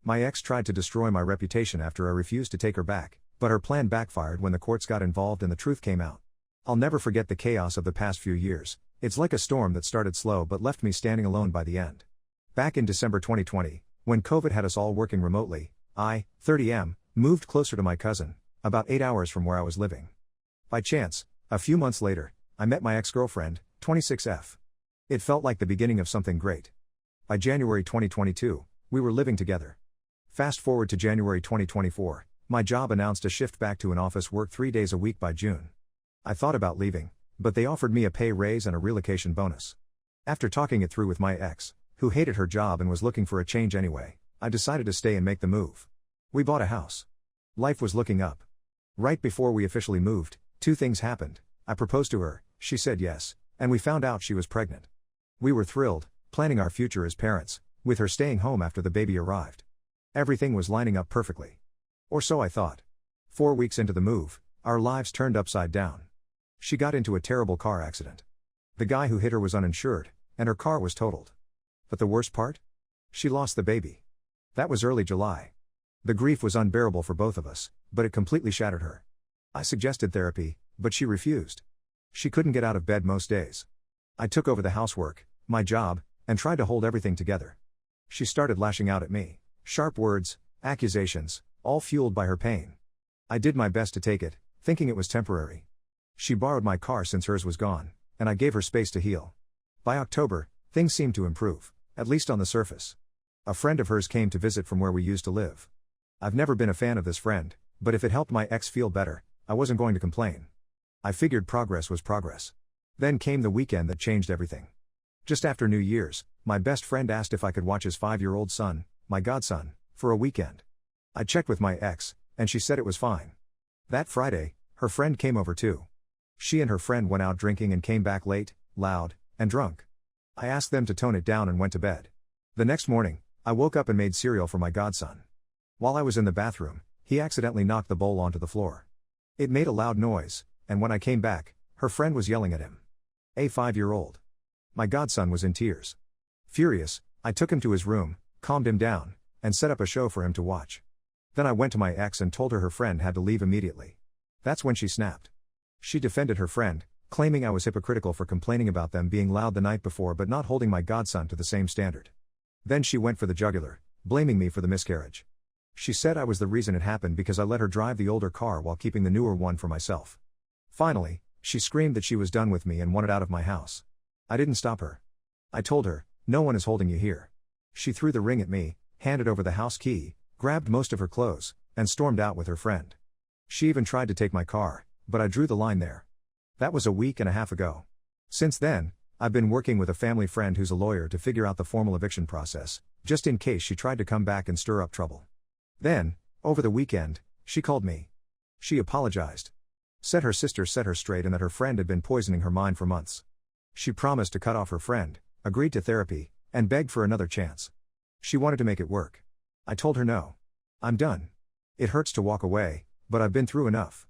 My ex tried to destroy my reputation after I refused to take her back, but her plan backfired when the courts got involved and the truth came out. I'll never forget the chaos of the past few years. It's like a storm that started slow but left me standing alone by the end. Back in December 2020, when COVID had us all working remotely, I, 30M, moved closer to my cousin, about 8 hours from where I was living. By chance, a few months later, I met my ex-girlfriend, 26F. It felt like the beginning of something great. By January 2022, we were living together. Fast forward to January 2024, my job announced a shift back to an office work 3 days a week by June. I thought about leaving, but they offered me a pay raise and a relocation bonus. After talking it through with my ex, who hated her job and was looking for a change anyway, I decided to stay and make the move. We bought a house. Life was looking up. Right before we officially moved, 2 things happened. I proposed to her, she said yes, and we found out she was pregnant. We were thrilled, planning our future as parents, with her staying home after the baby arrived. Everything was lining up perfectly. Or so I thought. 4 weeks into the move, our lives turned upside down. She got into a terrible car accident. The guy who hit her was uninsured, and her car was totaled. But the worst part? She lost the baby. That was early July. The grief was unbearable for both of us, but it completely shattered her. I suggested therapy, but she refused. She couldn't get out of bed most days. I took over the housework, my job, and tried to hold everything together. She started lashing out at me. Sharp words, accusations, all fueled by her pain. I did my best to take it, thinking it was temporary. She borrowed my car since hers was gone, and I gave her space to heal. By October, things seemed to improve, at least on the surface. A friend of hers came to visit from where we used to live. I've never been a fan of this friend, but if it helped my ex feel better, I wasn't going to complain. I figured progress was progress. Then came the weekend that changed everything. Just after New Year's, my best friend asked if I could watch his 5-year-old son, my godson, for a weekend. I checked with my ex, and she said it was fine. That Friday, her friend came over too. She and her friend went out drinking and came back late, loud, and drunk. I asked them to tone it down and went to bed. The next morning, I woke up and made cereal for my godson. While I was in the bathroom, he accidentally knocked the bowl onto the floor. It made a loud noise, and when I came back, her friend was yelling at him. A 5-year-old. My godson was in tears. Furious, I took him to his room, calmed him down, and set up a show for him to watch. Then I went to my ex and told her friend had to leave immediately. That's when she snapped. She defended her friend, claiming I was hypocritical for complaining about them being loud the night before but not holding my godson to the same standard. Then she went for the jugular, blaming me for the miscarriage. She said I was the reason it happened because I let her drive the older car while keeping the newer one for myself. Finally, she screamed that she was done with me and wanted out of my house. I didn't stop her. I told her, "No one is holding you here." She threw the ring at me, handed over the house key, grabbed most of her clothes, and stormed out with her friend. She even tried to take my car, but I drew the line there. That was a week and a half ago. Since then, I've been working with a family friend who's a lawyer to figure out the formal eviction process, just in case she tried to come back and stir up trouble. Then, over the weekend, she called me. She apologized. Said her sister set her straight and that her friend had been poisoning her mind for months. She promised to cut off her friend, agreed to therapy, and begged for another chance. She wanted to make it work. I told her no. I'm done. It hurts to walk away, but I've been through enough.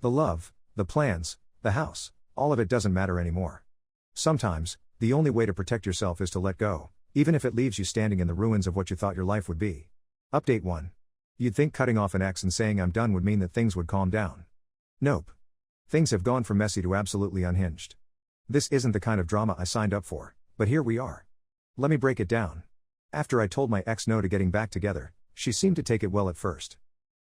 The love, the plans, the house, all of it doesn't matter anymore. Sometimes, the only way to protect yourself is to let go, even if it leaves you standing in the ruins of what you thought your life would be. Update 1. You'd think cutting off an ex and saying I'm done would mean that things would calm down. Nope. Things have gone from messy to absolutely unhinged. This isn't the kind of drama I signed up for, but here we are. Let me break it down. After I told my ex no to getting back together, she seemed to take it well at first.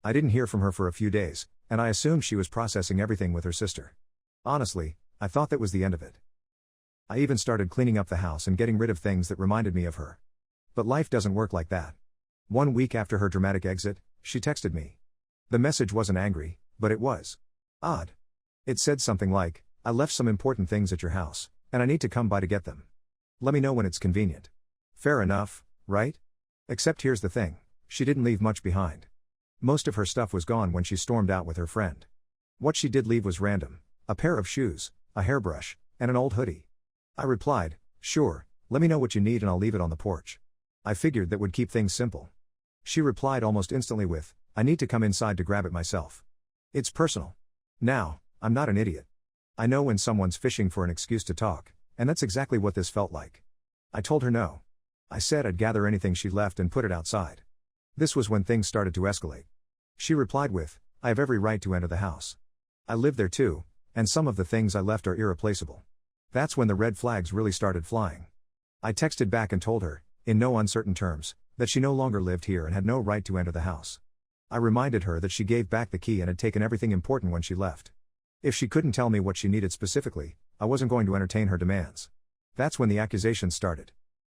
I didn't hear from her for a few days, and I assumed she was processing everything with her sister. Honestly, I thought that was the end of it. I even started cleaning up the house and getting rid of things that reminded me of her. But life doesn't work like that. 1 week after her dramatic exit, she texted me. The message wasn't angry, but it was odd. It said something like, "I left some important things at your house, and I need to come by to get them. Let me know when it's convenient." Fair enough, right? Except here's the thing, she didn't leave much behind. Most of her stuff was gone when she stormed out with her friend. What she did leave was random: a pair of shoes, a hairbrush, and an old hoodie. I replied, "Sure, let me know what you need and I'll leave it on the porch." I figured that would keep things simple. She replied almost instantly with, "I need to come inside to grab it myself." It's personal. Now, I'm not an idiot. I know when someone's fishing for an excuse to talk, and that's exactly what this felt like. I told her no. I said I'd gather anything she left and put it outside. This was when things started to escalate. She replied with, "I have every right to enter the house. I live there too, and some of the things I left are irreplaceable." That's when the red flags really started flying. I texted back and told her, in no uncertain terms, that she no longer lived here and had no right to enter the house. I reminded her that she gave back the key and had taken everything important when she left. If she couldn't tell me what she needed specifically, I wasn't going to entertain her demands. That's when the accusations started.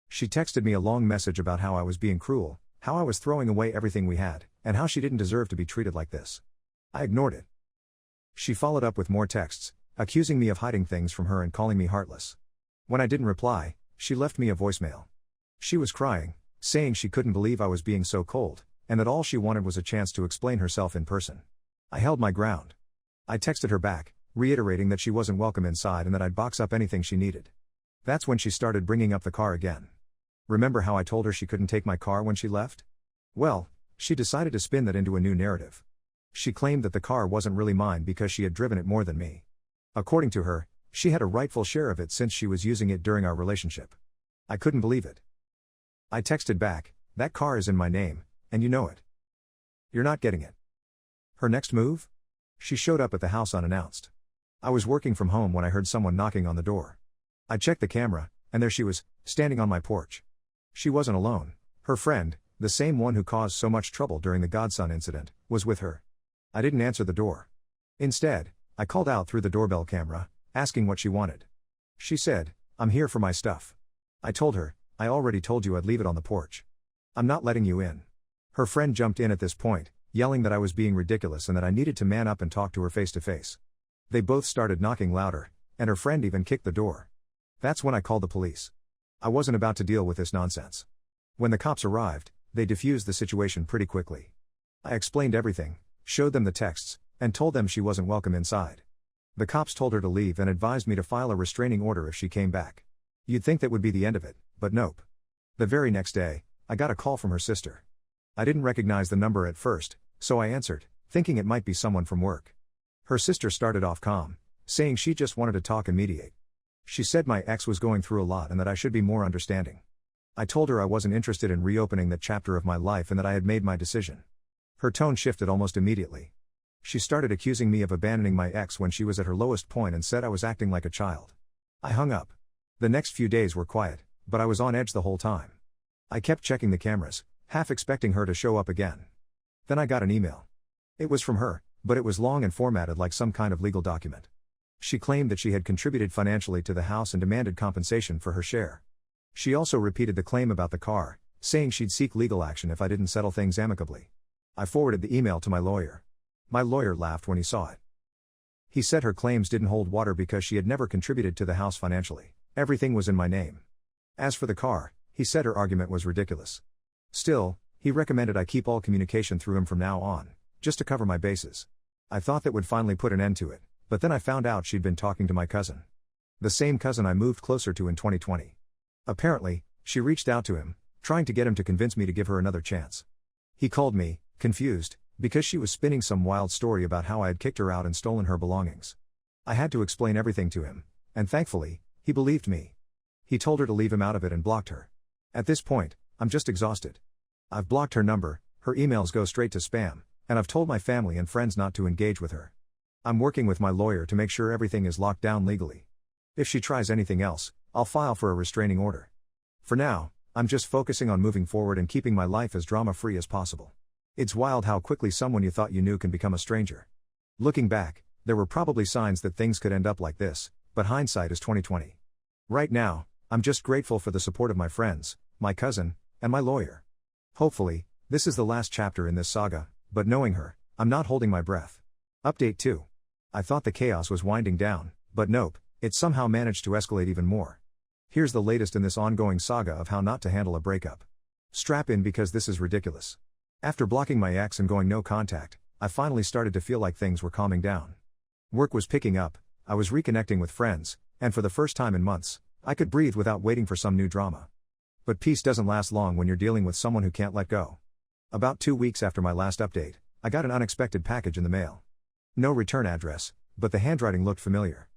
She texted me a long message about how I was being cruel, how I was throwing away everything we had, and how she didn't deserve to be treated like this. I ignored it. She followed up with more texts, accusing me of hiding things from her and calling me heartless. When I didn't reply, she left me a voicemail. She was crying, saying she couldn't believe I was being so cold, and that all she wanted was a chance to explain herself in person. I held my ground. I texted her back, reiterating that she wasn't welcome inside and that I'd box up anything she needed. That's when she started bringing up the car again. Remember how I told her she couldn't take my car when she left? Well, she decided to spin that into a new narrative. She claimed that the car wasn't really mine because she had driven it more than me. According to her, she had a rightful share of it since she was using it during our relationship. I couldn't believe it. I texted back, "That car is in my name, and you know it. You're not getting it." Her next move? She showed up at the house unannounced. I was working from home when I heard someone knocking on the door. I checked the camera, and there she was, standing on my porch. She wasn't alone. Her friend, the same one who caused so much trouble during the godson incident, was with her. I didn't answer the door. Instead, I called out through the doorbell camera, asking what she wanted. She said, "I'm here for my stuff." I told her, "I already told you I'd leave it on the porch. I'm not letting you in." Her friend jumped in at this point, yelling that I was being ridiculous and that I needed to man up and talk to her face to face. They both started knocking louder, and her friend even kicked the door. That's when I called the police. I wasn't about to deal with this nonsense. When the cops arrived, they diffused the situation pretty quickly. I explained everything, showed them the texts, and told them she wasn't welcome inside. The cops told her to leave and advised me to file a restraining order if she came back. You'd think that would be the end of it, but nope. The very next day, I got a call from her sister. I didn't recognize the number at first, so I answered, thinking it might be someone from work. Her sister started off calm, saying she just wanted to talk and mediate. She said my ex was going through a lot and that I should be more understanding. I told her I wasn't interested in reopening that chapter of my life and that I had made my decision. Her tone shifted almost immediately. She started accusing me of abandoning my ex when she was at her lowest point and said I was acting like a child. I hung up. The next few days were quiet, but I was on edge the whole time. I kept checking the cameras, half expecting her to show up again. Then I got an email. It was from her, but it was long and formatted like some kind of legal document. She claimed that she had contributed financially to the house and demanded compensation for her share. She also repeated the claim about the car, saying she'd seek legal action if I didn't settle things amicably. I forwarded the email to my lawyer. My lawyer laughed when he saw it. He said her claims didn't hold water because she had never contributed to the house financially. Everything was in my name. As for the car, he said her argument was ridiculous. Still, he recommended I keep all communication through him from now on, just to cover my bases. I thought that would finally put an end to it, but then I found out she'd been talking to my cousin. The same cousin I moved closer to in 2020. Apparently, she reached out to him, trying to get him to convince me to give her another chance. He called me, confused, because she was spinning some wild story about how I had kicked her out and stolen her belongings. I had to explain everything to him, and thankfully, he believed me. He told her to leave him out of it and blocked her. At this point, I'm just exhausted. I've blocked her number, her emails go straight to spam, and I've told my family and friends not to engage with her. I'm working with my lawyer to make sure everything is locked down legally. If she tries anything else, I'll file for a restraining order. For now, I'm just focusing on moving forward and keeping my life as drama-free as possible. It's wild how quickly someone you thought you knew can become a stranger. Looking back, there were probably signs that things could end up like this, but hindsight is 20/20. Right now, I'm just grateful for the support of my friends, my cousin, and my lawyer. Hopefully, this is the last chapter in this saga, but knowing her, I'm not holding my breath. Update 2. I thought the chaos was winding down, but nope, it somehow managed to escalate even more. Here's the latest in this ongoing saga of how not to handle a breakup. Strap in because this is ridiculous. After blocking my ex and going no contact, I finally started to feel like things were calming down. Work was picking up, I was reconnecting with friends, and for the first time in months, I could breathe without waiting for some new drama. But peace doesn't last long when you're dealing with someone who can't let go. About 2 weeks after my last update, I got an unexpected package in the mail. No return address, but the handwriting looked familiar.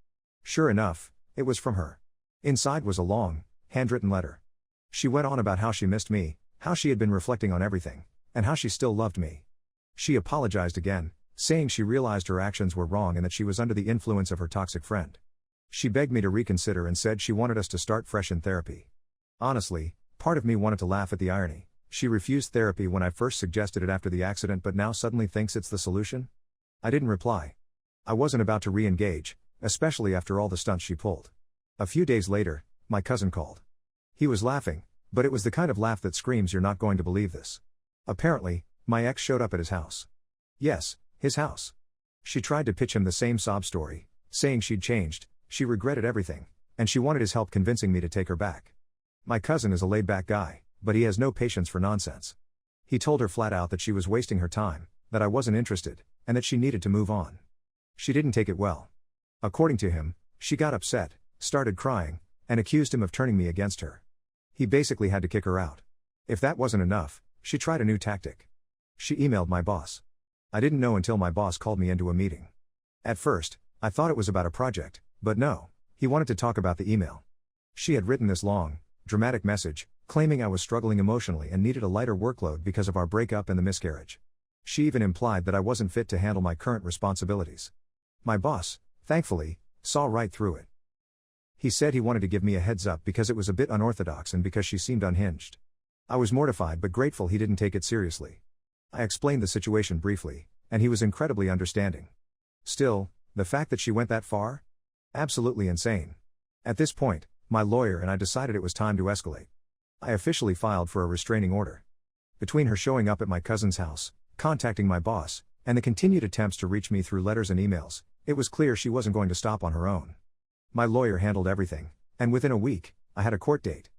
Sure enough, it was from her. Inside was a long, handwritten letter. She went on about how she missed me, how she had been reflecting on everything, and how she still loved me. She apologized again, saying she realized her actions were wrong and that she was under the influence of her toxic friend. She begged me to reconsider and said she wanted us to start fresh in therapy. Honestly, part of me wanted to laugh at the irony. She refused therapy when I first suggested it after the accident but now suddenly thinks it's the solution? I didn't reply. I wasn't about to re-engage, especially after all the stunts she pulled. A few days later, my cousin called. He was laughing, but it was the kind of laugh that screams you're not going to believe this. Apparently, my ex showed up at his house. Yes, his house. She tried to pitch him the same sob story, saying she'd changed, she regretted everything, and she wanted his help convincing me to take her back. My cousin is a laid-back guy, but he has no patience for nonsense. He told her flat out that she was wasting her time, that I wasn't interested, and that she needed to move on. She didn't take it well. According to him, she got upset, started crying, and accused him of turning me against her. He basically had to kick her out. If that wasn't enough, she tried a new tactic. She emailed my boss. I didn't know until my boss called me into a meeting. At first, I thought it was about a project, but no, he wanted to talk about the email. She had written this long, dramatic message, claiming I was struggling emotionally and needed a lighter workload because of our breakup and the miscarriage. She even implied that I wasn't fit to handle my current responsibilities. My boss, thankfully, saw right through it. He said he wanted to give me a heads up because it was a bit unorthodox and because she seemed unhinged. I was mortified but grateful he didn't take it seriously. I explained the situation briefly, and he was incredibly understanding. Still, the fact that she went that far? Absolutely insane. At this point, my lawyer and I decided it was time to escalate. I officially filed for a restraining order. Between her showing up at my cousin's house, contacting my boss, and the continued attempts to reach me through letters and emails, it was clear she wasn't going to stop on her own. My lawyer handled everything, and within a week, I had a court date.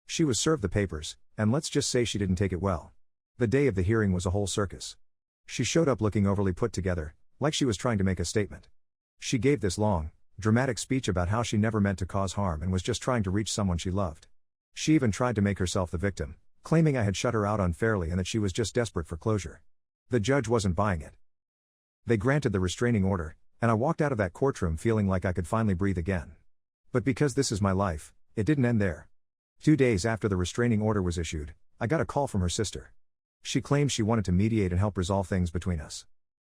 She was served the papers, and let's just say she didn't take it well. The day of the hearing was a whole circus. She showed up looking overly put together, like she was trying to make a statement. She gave this long, dramatic speech about how she never meant to cause harm and was just trying to reach someone she loved. She even tried to make herself the victim, claiming I had shut her out unfairly and that she was just desperate for closure. The judge wasn't buying it. They granted the restraining order, and I walked out of that courtroom feeling like I could finally breathe again. But because this is my life, it didn't end there. 2 days after the restraining order was issued, I got a call from her sister. She claimed she wanted to mediate and help resolve things between us.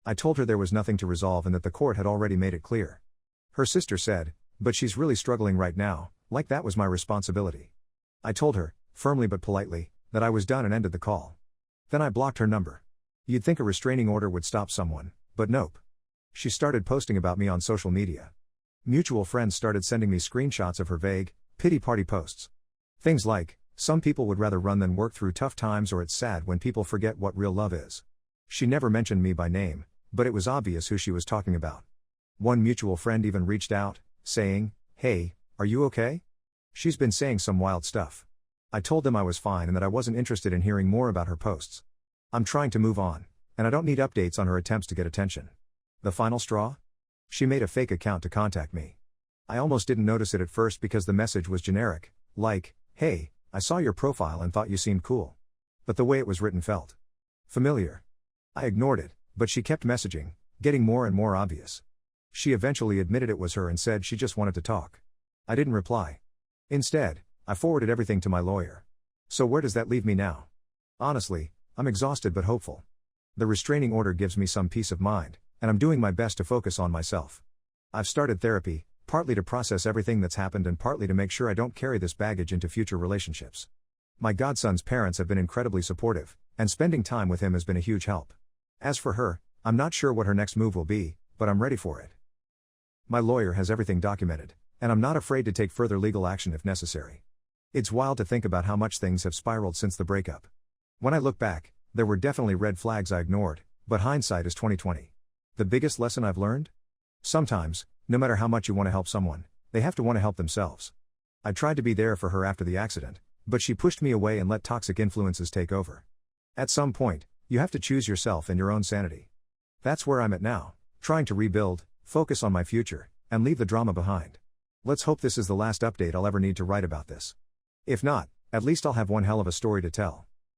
I told her there was nothing to resolve and that the court had already made it clear. Her sister said, "But she's really struggling right now, like that was my responsibility." I told her, firmly but politely, that I was done and ended the call. Then I blocked her number. You'd think a restraining order would stop someone, but nope. She started posting about me on social media. Mutual friends started sending me screenshots of her vague, pity-party posts. Things like, "Some people would rather run than work through tough times," or "It's sad when people forget what real love is." She never mentioned me by name, but it was obvious who she was talking about. One mutual friend even reached out, saying, "Hey, are you okay?" She's been saying some wild stuff. I told them I was fine and that I wasn't interested in hearing more about her posts. I'm trying to move on, and I don't need updates on her attempts to get attention. The final straw? She made a fake account to contact me. I almost didn't notice it at first because the message was generic, like, "Hey, I saw your profile and thought you seemed cool." But the way it was written felt familiar. I ignored it, but she kept messaging, getting more and more obvious. She eventually admitted it was her and said she just wanted to talk. I didn't reply. Instead, I forwarded everything to my lawyer. So where does that leave me now? Honestly, I'm exhausted but hopeful. The restraining order gives me some peace of mind, and I'm doing my best to focus on myself. I've started therapy, partly to process everything that's happened and partly to make sure I don't carry this baggage into future relationships. My godson's parents have been incredibly supportive, and spending time with him has been a huge help. As for her, I'm not sure what her next move will be, but I'm ready for it. My lawyer has everything documented, and I'm not afraid to take further legal action if necessary. It's wild to think about how much things have spiraled since the breakup. When I look back, there were definitely red flags I ignored, but hindsight is 20/20. The biggest lesson I've learned? Sometimes, no matter how much you want to help someone, they have to want to help themselves. I tried to be there for her after the accident, but she pushed me away and let toxic influences take over. At some point, you have to choose yourself and your own sanity. That's where I'm at now, trying to rebuild, focus on my future, and leave the drama behind. Let's hope this is the last update I'll ever need to write about this. If not, at least I'll have one hell of a story to tell.